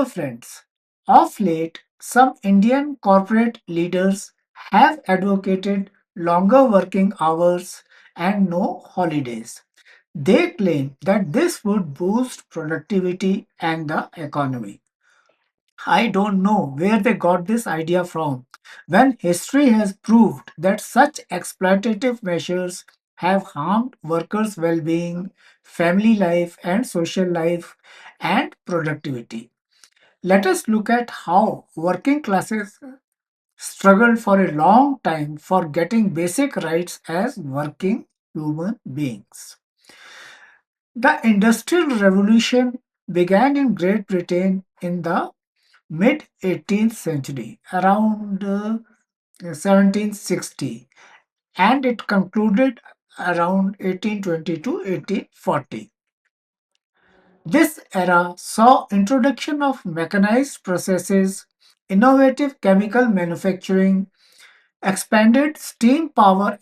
Hello, friends. Of late, some Indian corporate leaders have advocated longer working hours and no holidays. They claim that this would boost productivity and the economy. I don't know where they got this idea from, when history has proved that such exploitative measures have harmed workers' well being, family life, and social life, and productivity. Let us look at how working classes struggled for a long time for getting basic rights as working human beings. The Industrial Revolution began in Great Britain in the mid 18th century, around 1760, and it concluded around 1820 to 1840. This era saw introduction of mechanized processes, innovative chemical manufacturing, expanded steam power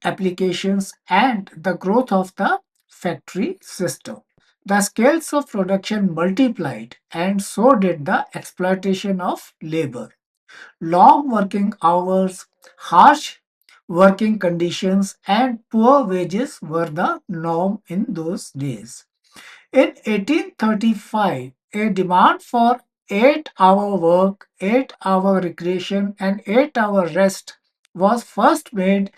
applications, and the growth of the factory system. The scales of production multiplied, and so did the exploitation of labor. Long working hours, harsh working conditions, and poor wages were the norm in those days. In 1835, a demand for 8-hour work, 8-hour recreation, and 8-hour rest was first made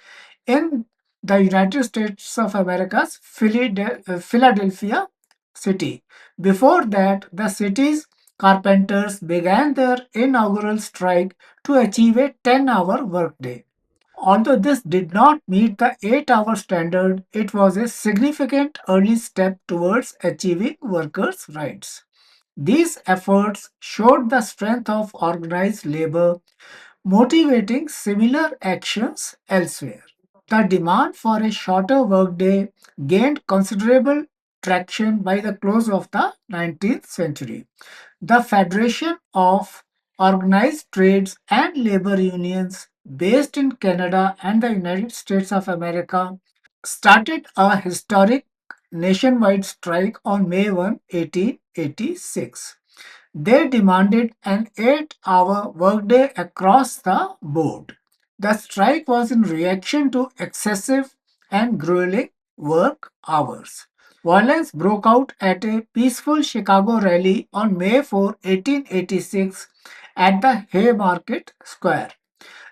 in the United States of America's Philadelphia city. Before that, the city's carpenters began their inaugural strike to achieve a 10-hour workday. Although this did not meet the 8-hour standard, it was a significant early step towards achieving workers' rights. These efforts showed the strength of organized labor, motivating similar actions elsewhere. The demand for a shorter workday gained considerable traction by the close of the 19th century. The Federation of Organized Trades and Labor Unions, based in Canada and the United States of America, started a historic nationwide strike on May 1, 1886. They demanded an 8-hour workday across the board. The strike was in reaction to excessive and grueling work hours. Violence broke out at a peaceful Chicago rally on May 4, 1886, at the Haymarket Square.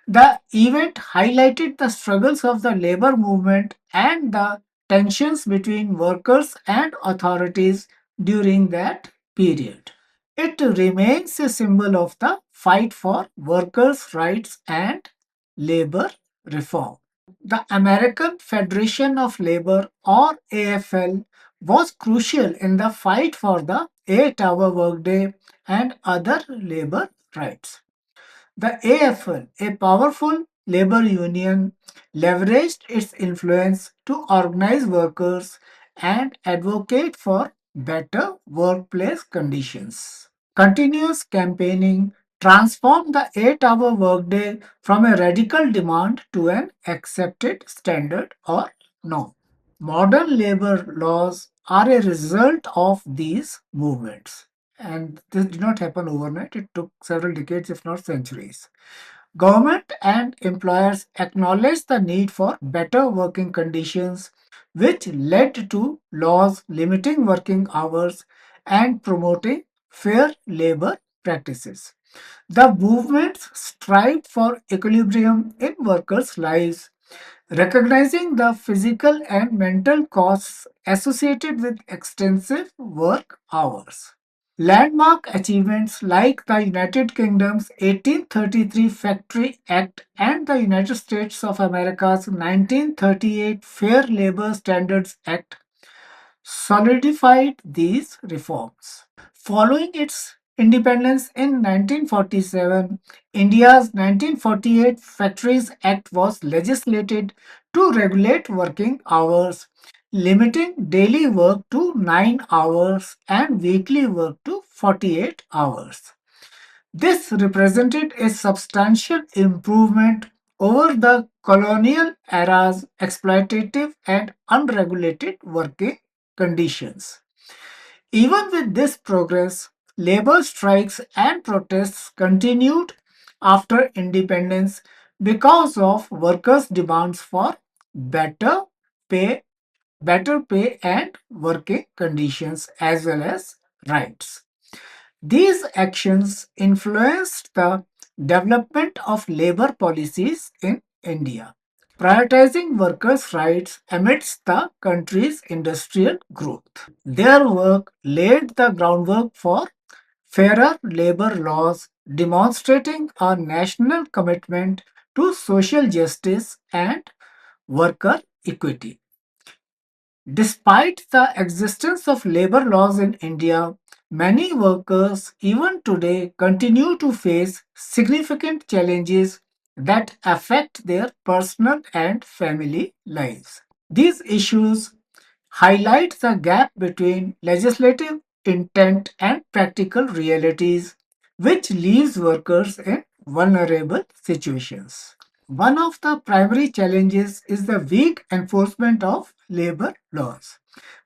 The event highlighted the struggles of the labor movement and the tensions between workers and authorities during that period. It remains a symbol of the fight for workers' rights and labor reform. The American Federation of Labor, or AFL, was crucial in the fight for the 8-hour workday and other labor rights. The AFL, a powerful labor union, leveraged its influence to organize workers and advocate for better workplace conditions. Continuous campaigning transformed the 8-hour workday from a radical demand to an accepted standard or norm. Modern labor laws are a result of these movements. And this did not happen overnight. It took several decades, if not centuries. Government and employers acknowledged the need for better working conditions, which led to laws limiting working hours and promoting fair labor practices. The movements strived for equilibrium in workers' lives, recognizing the physical and mental costs associated with extensive work hours. Landmark achievements like the United Kingdom's 1833 Factory Act and the United States of America's 1938 Fair Labor Standards Act solidified these reforms. Following its independence in 1947, India's 1948 Factories Act was legislated to regulate working hours, limiting daily work to 9 hours and weekly work to 48 hours. This represented a substantial improvement over the colonial era's exploitative and unregulated working conditions. Even with this progress, labor strikes and protests continued after independence because of workers' demands for better pay, better pay and working conditions as well as rights. These actions influenced the development of labor policies in India, prioritizing workers' rights amidst the country's industrial growth. Their work laid the groundwork for fairer labor laws, demonstrating a national commitment to social justice and worker equity. Despite the existence of labor laws in India, many workers, even today, continue to face significant challenges that affect their personal and family lives. These issues highlight the gap between legislative intent and practical realities, which leaves workers in vulnerable situations. One of the primary challenges is the weak enforcement of labor laws.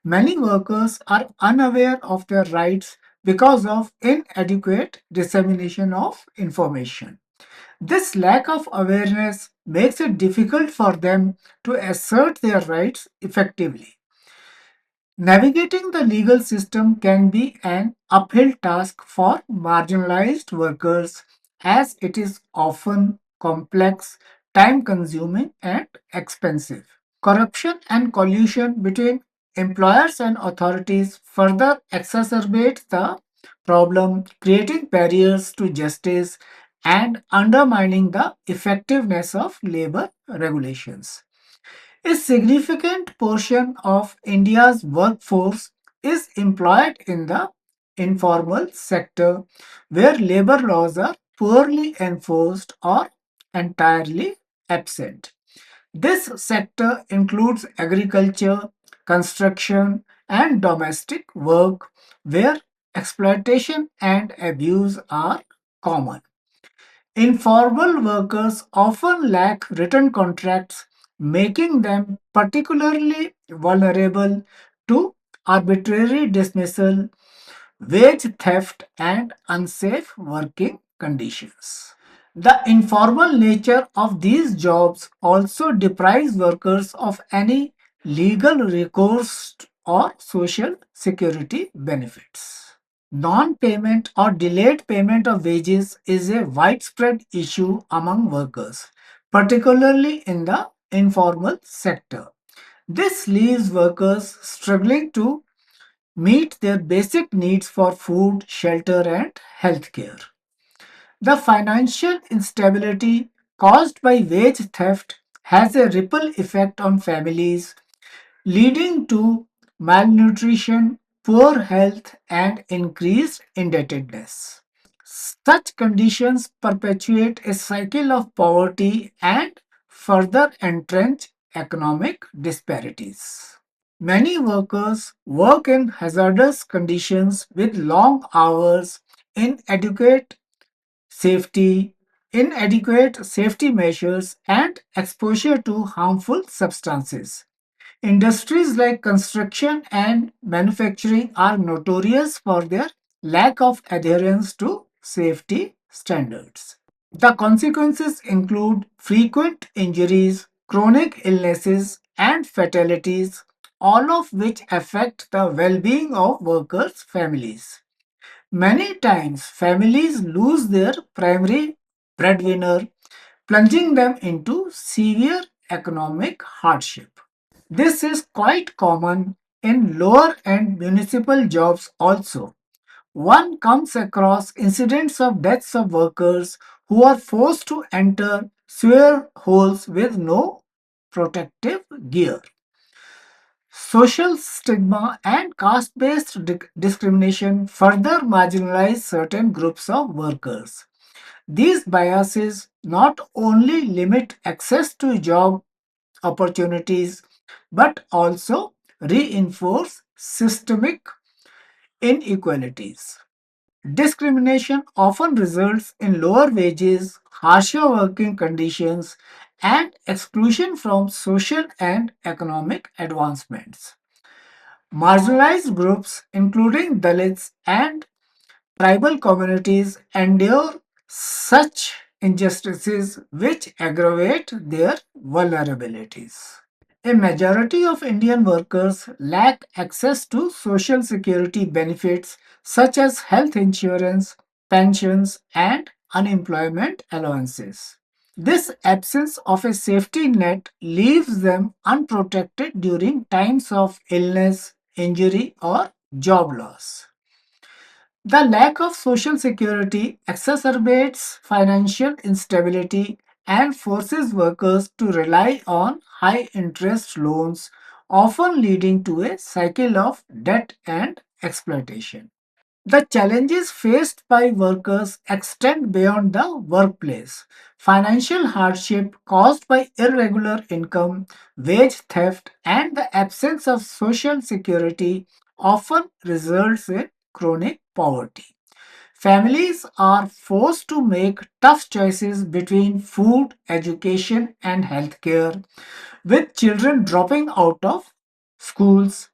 Many workers are unaware of their rights because of inadequate dissemination of information. This lack of awareness makes it difficult for them to assert their rights effectively. Navigating the legal system can be an uphill task for marginalized workers as it is often complex, time consuming, and expensive. Corruption and collusion between employers and authorities further exacerbate the problem, creating barriers to justice and undermining the effectiveness of labor regulations. A significant portion of India's workforce is employed in the informal sector, where labor laws are poorly enforced or entirely absent. This sector includes agriculture, construction, and domestic work, where exploitation and abuse are common. Informal workers often lack written contracts, making them particularly vulnerable to arbitrary dismissal, wage theft, and unsafe working conditions. The informal nature of these jobs also deprives workers of any legal recourse or social security benefits. Non payment or delayed payment of wages is a widespread issue among workers, particularly in the informal sector. This leaves workers struggling to meet their basic needs for food, shelter, and healthcare. The financial instability caused by wage theft has a ripple effect on families, leading to malnutrition, poor health, and increased indebtedness. Such conditions perpetuate a cycle of poverty and further entrench economic disparities. Many workers work in hazardous conditions with long hours, inadequate safety, inadequate safety measures, and exposure to harmful substances. Industries like construction and manufacturing are notorious for their lack of adherence to safety standards. The consequences include frequent injuries, chronic illnesses, and fatalities, all of which affect the well being of workers' families. Many times, families lose their primary breadwinner, plunging them into severe economic hardship. This is quite common in lower end municipal jobs also. One comes across incidents of deaths of workers who are forced to enter sewer holes with no protective gear. Social stigma and caste based discrimination further marginalize certain groups of workers. These biases not only limit access to job opportunities but also reinforce systemic inequalities. Discrimination often results in lower wages, harsher working conditions, and exclusion from social and economic advancements. Marginalized groups, including Dalits and Tribal communities endure such injustices which aggravate their vulnerabilities. A majority of Indian workers lack access to social security benefits such as health insurance, pensions, and unemployment allowances. This absence of a safety net leaves them unprotected during times of illness, injury, or job loss. The lack of social security exacerbates financial instability and forces workers to rely on high interest loans, often leading to a cycle of debt and exploitation. The challenges faced by workers extend beyond the workplace. Financial hardship caused by irregular income, wage theft, and the absence of social security often results in chronic poverty. Families are forced to make tough choices between food, education, and healthcare, with children dropping out of schools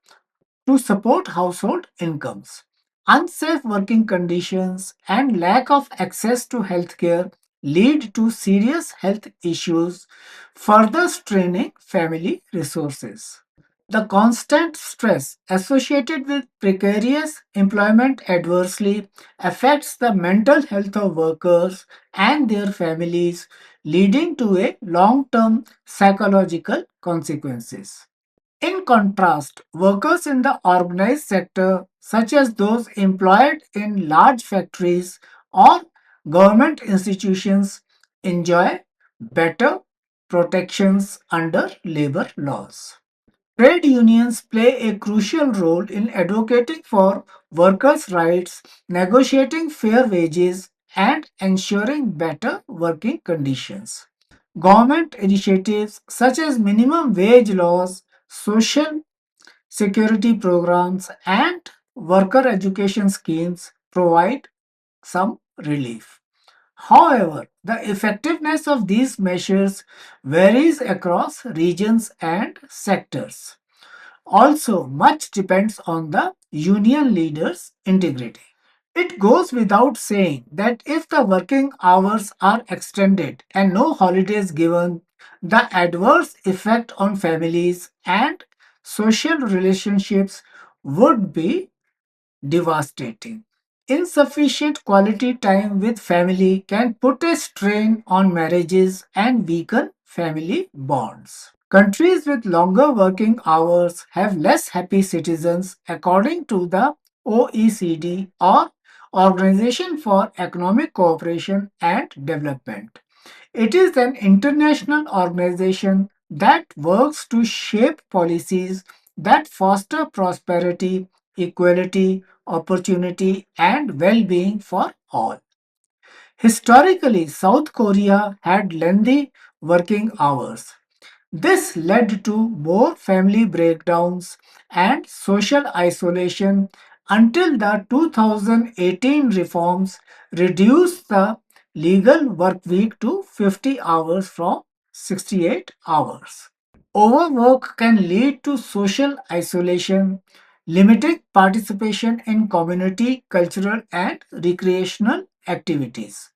to support household incomes. Unsafe working conditions and lack of access to healthcare lead to serious health issues, further straining family resources. The constant stress associated with precarious employment adversely affects the mental health of workers and their families, leading to a long-term psychological consequences. In contrast, workers in the organized sector, such as those employed in large factories or government institutions, enjoy better protections under labor laws. Trade unions play a crucial role in advocating for workers' rights, negotiating fair wages, and ensuring better working conditions. Government initiatives such as minimum wage laws, social security programs, and worker education schemes provide some relief. However, the effectiveness of these measures varies across regions and sectors. Also, much depends on the union leader's integrity. It goes without saying that if the working hours are extended and no holidays given, the adverse effect on families and social relationships would be devastating. Insufficient quality time with family can put a strain on marriages and weaken family bonds. Countries with longer working hours have less happy citizens, according to the OECD or Organization for Economic Cooperation and Development. It is an international organization that works to shape policies that foster prosperity, equality, opportunity, and well being for all. Historically, South Korea had lengthy working hours. This led to more family breakdowns and social isolation until the 2018 reforms reduced the legal work week to 50 hours from 68 hours. Overwork can lead to social isolation, limiting participation in community, cultural, and recreational activities.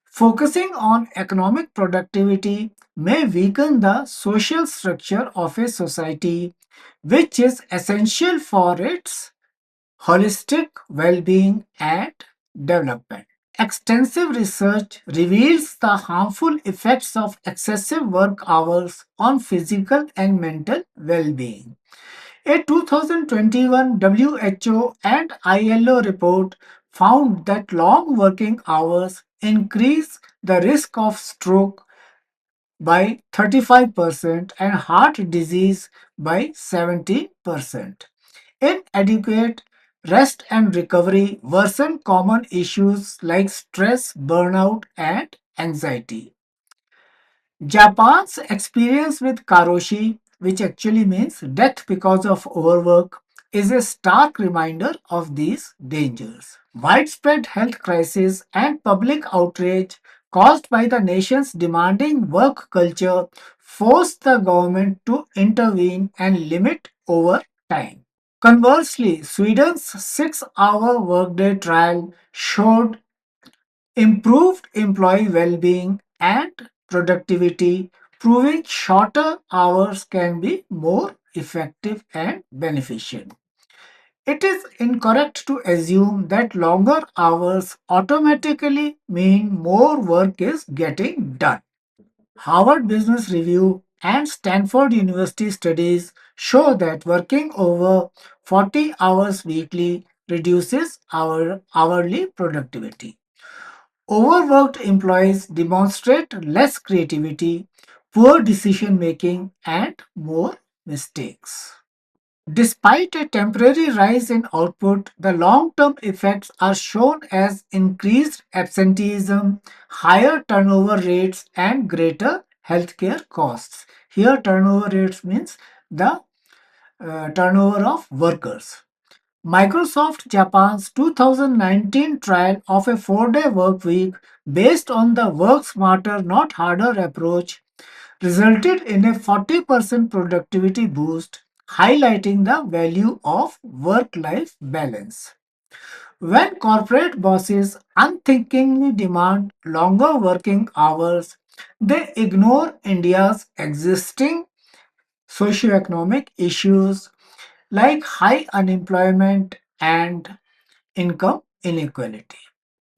Focusing on economic productivity may weaken the social structure of a society, which is essential for its holistic well being and development. Extensive research reveals the harmful effects of excessive work hours on physical and mental well being. A 2021 WHO and ILO report found that long working hours increase the risk of stroke by 35% and heart disease by 70%. Inadequate rest and recovery worsen common issues like stress, burnout, and anxiety. Japan's experience with karoshi, which actually means death because of overwork, is a stark reminder of these dangers. Widespread health crisis and public outrage caused by the nation's demanding work culture forced the government to intervene and limit overtime. Conversely, Sweden's 6-hour workday trial showed improved employee well-being and productivity, proving shorter hours can be more effective and beneficial. It is incorrect to assume that longer hours automatically mean more work is getting done. Harvard Business Review and Stanford University studies show that working over 40 hours weekly reduces our hourly productivity. Overworked employees demonstrate less creativity, poor decision making, and more mistakes. Despite a temporary rise in output, the long term effects are shown as increased absenteeism, higher turnover rates, and greater healthcare costs. Here, turnover rates means the turnover of workers. Microsoft Japan's 2019 trial of a 4-day work week based on the work smarter, not harder approach resulted in a 40% productivity boost, highlighting the value of work life balance. When corporate bosses unthinkingly demand longer working hours, they ignore India's existing socioeconomic issues like high unemployment and income inequality.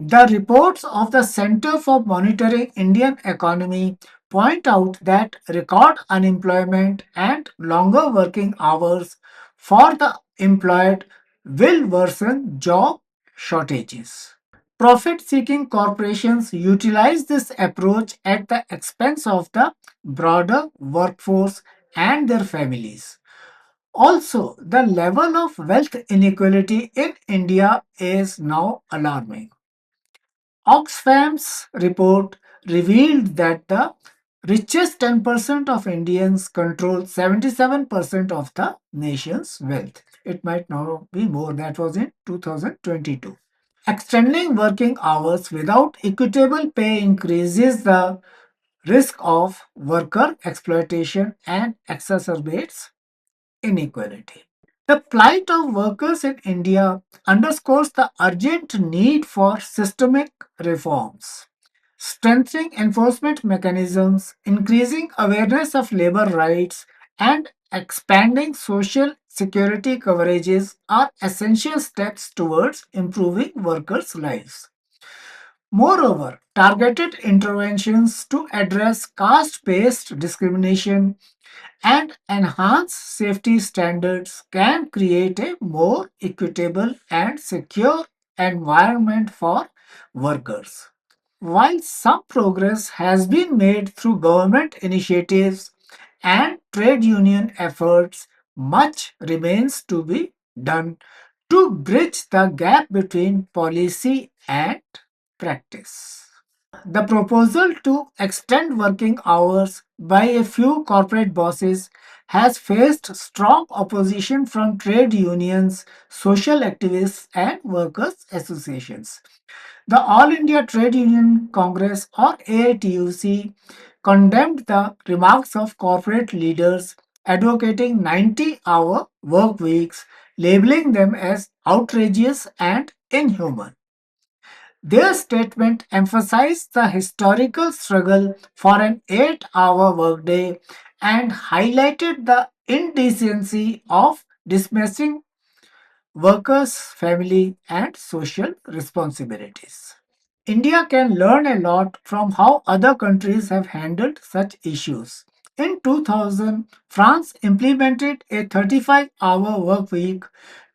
The reports of the Center for Monitoring Indian Economy point out that record unemployment and longer working hours for the employed will worsen job shortages. Profit seeking corporations utilize this approach at the expense of the broader workforce and their families. Also, the level of wealth inequality in India is now alarming. Oxfam's report revealed that the richest 10% of Indians control 77% of the nation's wealth. It might now be more. That was in 2022. Extending working hours without equitable pay increases the risk of worker exploitation and exacerbates inequality. The plight of workers in India underscores the urgent need for systemic reforms. Strengthening enforcement mechanisms, increasing awareness of labor rights, and expanding social security coverages are essential steps towards improving workers' lives. Moreover, targeted interventions to address caste based discrimination and enhance safety standards can create a more equitable and secure environment for workers. While some progress has been made through government initiatives and trade union efforts, much remains to be done to bridge the gap between policy and practice. The proposal to extend working hours by a few corporate bosses has faced strong opposition from trade unions, social activists, and workers' associations. The All India Trade Union Congress or AITUC condemned the remarks of corporate leaders advocating 90-hour work weeks, labeling them as outrageous and inhuman. Their statement emphasized the historical struggle for an 8-hour workday and highlighted the indecency of dismissing workers' family and social responsibilities. India can learn a lot from how other countries have handled such issues. In 2000, France implemented a 35-hour work week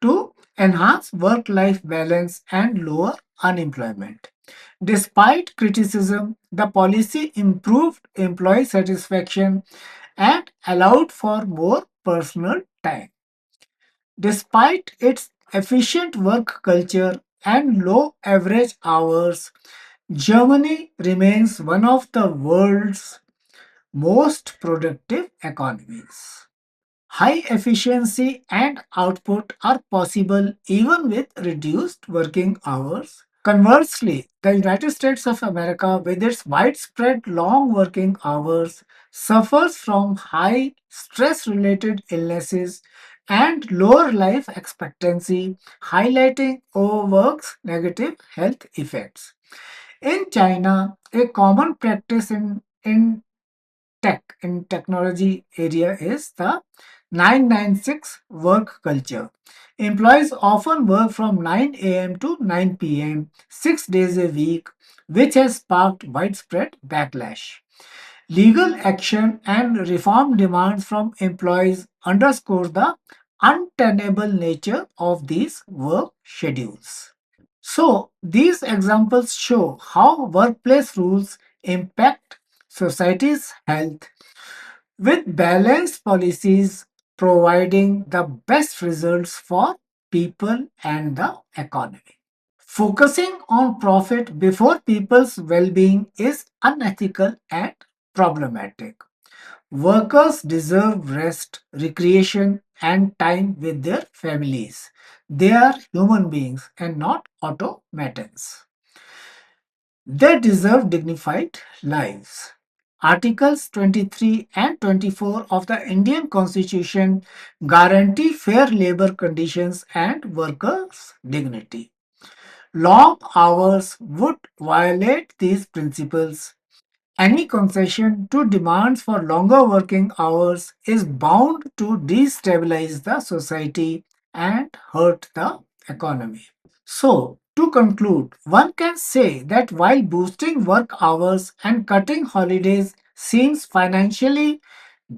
to enhance work life balance and lower unemployment. Despite criticism, the policy improved employee satisfaction and allowed for more personal time. Despite its efficient work culture and low average hours, Germany remains one of the world's most productive economies. High efficiency and output are possible even with reduced working hours. Conversely, the United States of America, with its widespread long working hours, suffers from high stress related illnesses and lower life expectancy, highlighting overwork's negative health effects. In China, a common practice in technology area is the 996 work culture. Employees often work from 9 a.m. to 9 p.m. 6 days a week, which has sparked widespread backlash. Legal action and reform demands from employees underscore the untenable nature of these work schedules. So, these examples show how workplace rules impact society's health, with balanced policies providing the best results for people and the economy. Focusing on profit before people's well being is unethical and problematic. Workers deserve rest, recreation, and time with their families. They are human beings and not automatons. They deserve dignified lives. Articles 23 and 24 of the Indian Constitution guarantee fair labor conditions and workers' dignity. Long hours would violate these principles. Any concession to demands for longer working hours is bound to destabilize the society and hurt the economy. So, to conclude, one can say that while boosting work hours and cutting holidays seems financially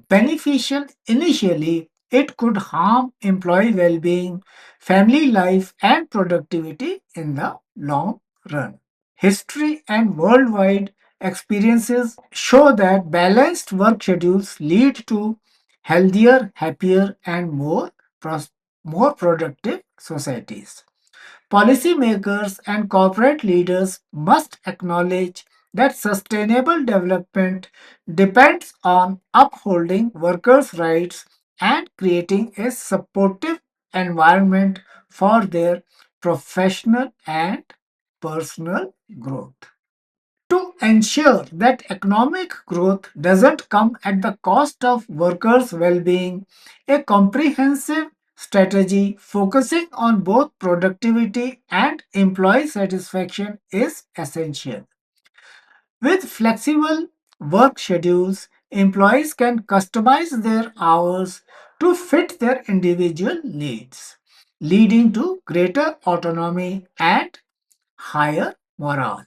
beneficial initially, it could harm employee well being, family life, and productivity in the long run. History and worldwide experiences show that balanced work schedules lead to healthier, happier, and more productive societies. Policymakers and corporate leaders must acknowledge that sustainable development depends on upholding workers' rights and creating a supportive environment for their professional and personal growth. To ensure that economic growth doesn't come at the cost of workers' well being, a comprehensive strategy focusing on both productivity and employee satisfaction is essential. With flexible work schedules, employees can customize their hours to fit their individual needs, leading to greater autonomy and higher morale.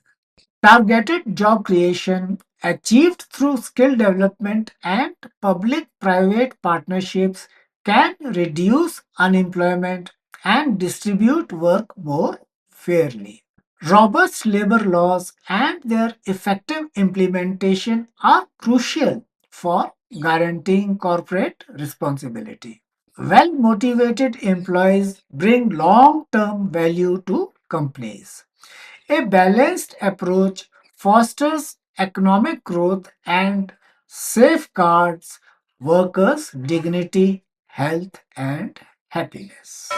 Targeted job creation achieved through skill development and public private partnerships can reduce unemployment and distribute work more fairly. Robust labor laws and their effective implementation are crucial for guaranteeing corporate responsibility. Well motivated employees bring long term value to companies. A balanced approach fosters economic growth and safeguards workers' dignity, health, and happiness.